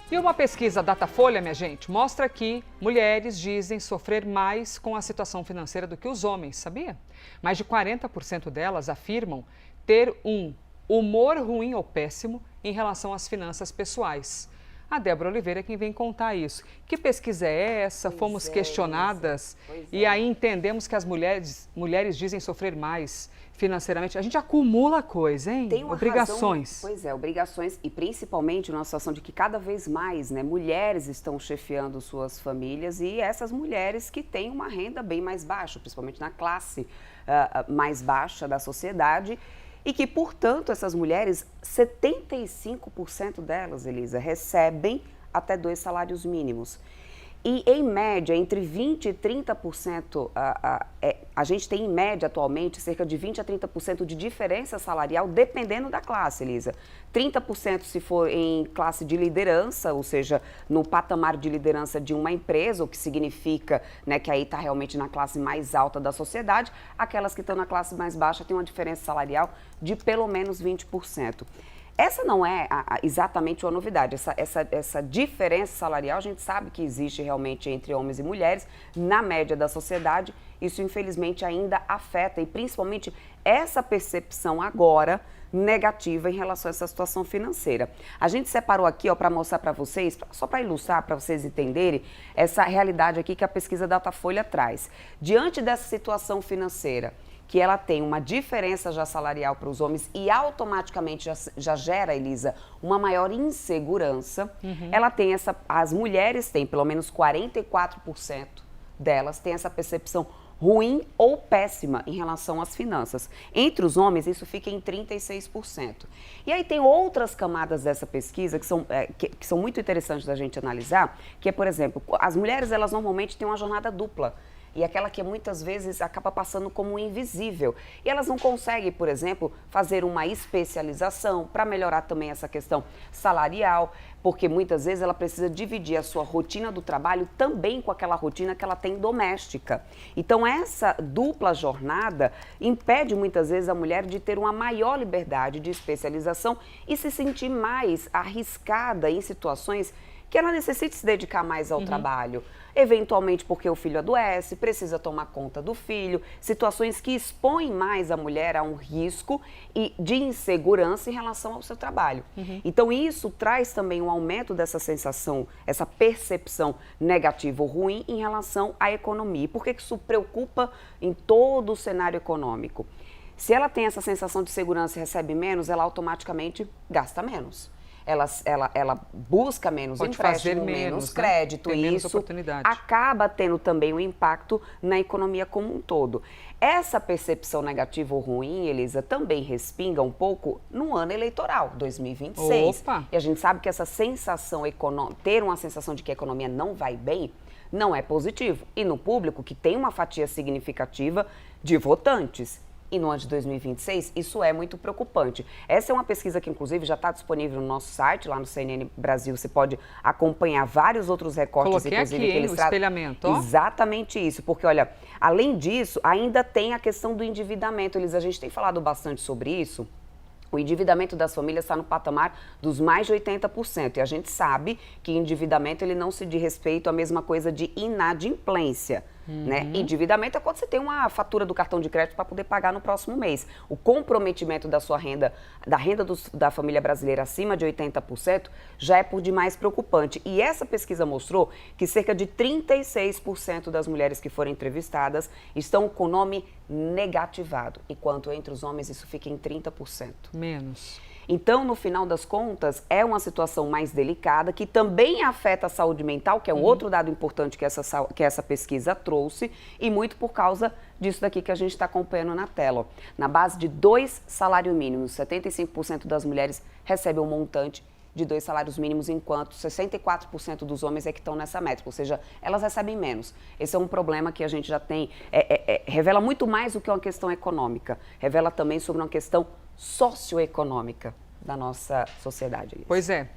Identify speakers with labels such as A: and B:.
A: E uma pesquisa Datafolha, minha gente, mostra que mulheres dizem sofrer mais com a situação financeira do que os homens, sabia? Mais de 40% delas afirmam ter um humor ruim ou péssimo em relação às finanças pessoais. A Débora Oliveira é quem vem contar isso. Que pesquisa é essa? Fomos questionadas e aí entendemos que as mulheres dizem sofrer mais financeiramente. A gente acumula coisa, hein?
B: Tem uma
A: obrigações.
B: Razão, pois é, obrigações e principalmente numa situação de que cada vez mais, né, mulheres estão chefiando suas famílias e essas mulheres que têm uma renda bem mais baixa, principalmente na classe mais baixa da sociedade. E que, portanto, essas mulheres, 75% delas, Elisa, recebem até 2 salários mínimos. E, em média, entre 20% e 30%, a gente tem, em média, atualmente, cerca de 20% a 30% de diferença salarial, dependendo da classe, Elisa. 30% se for em classe de liderança, ou seja, no patamar de liderança de uma empresa, o que significa, né, que aí está realmente na classe mais alta da sociedade. Aquelas que estão na classe mais baixa têm uma diferença salarial de pelo menos 20%. Essa não é exatamente uma novidade, essa diferença salarial a gente sabe que existe realmente entre homens e mulheres, na média da sociedade, isso infelizmente ainda afeta e principalmente essa percepção agora negativa em relação a essa situação financeira. A gente separou aqui para mostrar para vocês, só para ilustrar, para vocês entenderem, essa realidade aqui que a pesquisa Datafolha traz. Diante dessa situação financeira, que ela tem uma diferença já salarial para os homens e automaticamente já gera, Elisa, uma maior insegurança. Ela tem as mulheres têm, pelo menos 44% delas têm essa percepção ruim ou péssima em relação às finanças. Entre os homens, isso fica em 36%. E aí tem outras camadas dessa pesquisa que são muito interessantes da gente analisar, que é, por exemplo, as mulheres, elas normalmente têm uma jornada dupla. E aquela que muitas vezes acaba passando como invisível. E elas não conseguem, por exemplo, fazer uma especialização para melhorar também essa questão salarial, porque muitas vezes ela precisa dividir a sua rotina do trabalho também com aquela rotina que ela tem doméstica. Então essa dupla jornada impede muitas vezes a mulher de ter uma maior liberdade de especialização e se sentir mais arriscada em situações que ela necessite se dedicar mais ao trabalho, eventualmente porque o filho adoece, precisa tomar conta do filho, situações que expõem mais a mulher a um risco e de insegurança em relação ao seu trabalho. Então isso traz também um aumento dessa sensação, essa percepção negativa ou ruim em relação à economia. E por que isso preocupa em todo o cenário econômico? Se ela tem essa sensação de segurança e recebe menos, ela automaticamente gasta menos. Ela busca menos empréstimo, menos crédito,
A: e
B: isso acaba tendo também um impacto na economia como um todo. Essa percepção negativa ou ruim, Elisa, também respinga um pouco no ano eleitoral, 2026.
A: Opa.
B: E a gente sabe que essa sensação ter uma sensação de que a economia não vai bem, não é positivo. E no público, que tem uma fatia significativa de votantes. E no ano de 2026, isso é muito preocupante. Essa é uma pesquisa que, inclusive, já está disponível no nosso site, lá no CNN Brasil. Você pode acompanhar vários outros recortes.
A: Coloquei
B: inclusive,
A: aqui,
B: que eles
A: o espelhamento. Ó.
B: Exatamente isso. Porque, olha, além disso, ainda tem a questão do endividamento. Elisa, a gente tem falado bastante sobre isso. O endividamento das famílias está no patamar dos mais de 80%. E a gente sabe que endividamento ele não se diz respeito à mesma coisa de inadimplência. Né? Endividamento é quando você tem uma fatura do cartão de crédito para poder pagar no próximo mês. O comprometimento da sua renda, da família brasileira acima de 80%, já é por demais preocupante. E essa pesquisa mostrou que cerca de 36% das mulheres que foram entrevistadas estão com o nome negativado, enquanto entre os homens isso fica em 30%.
A: Menos.
B: Então, no final das contas, é uma situação mais delicada, que também afeta a saúde mental, que é um outro dado importante que essa pesquisa trouxe, e muito por causa disso daqui que a gente está acompanhando na tela. Ó. Na base de 2 salários mínimos, 75% das mulheres recebem um montante de 2 salários mínimos, enquanto 64% dos homens é que estão nessa métrica, ou seja, elas recebem menos. Esse é um problema que a gente já tem, revela muito mais do que uma questão econômica, revela também sobre uma questão socioeconômica da nossa sociedade.
A: Pois é.